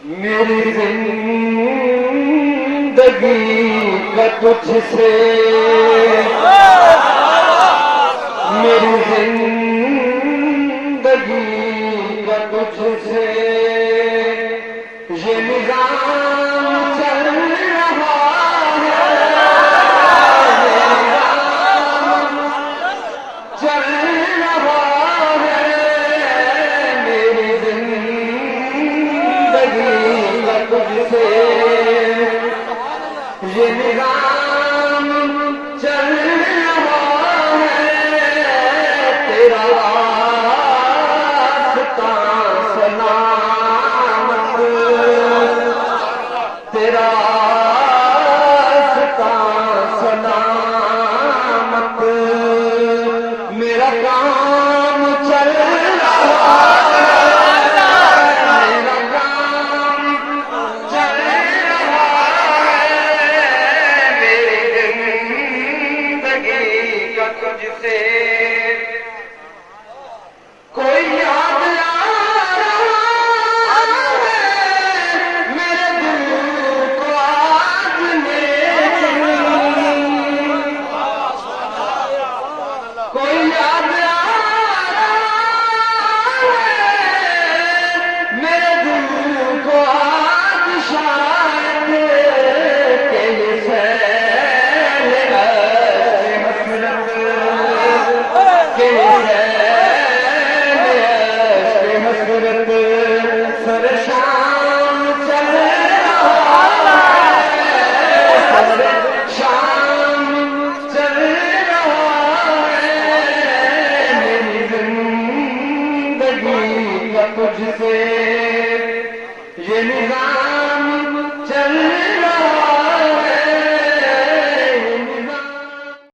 میری زندگی کا تجھ سے، میری زندگی کا تجھ سے یہ نظام چل رہا ہے، چل رہا ہے، میری زندگی کا تجھ سے یہ نظام چل رہا ہے، تیرا راستہ سلامت، تیرا راستہ سلامت، میرا کام چل رہا ہے، میرا کام چل رہا ہے، میری زندگی کا تجھ سے کوئی یاد آ رہا ہے میرے دل کو آج لیکن، کوئی یاد آ رہا ہے میرے دل کو آج شاید کہ یہ سیل ایسے مسلط، کہ یہ سر شام چل رہا ہے، سر شام چل رہا ہے، میری زندگی کا تجھ سے یہ نظام چل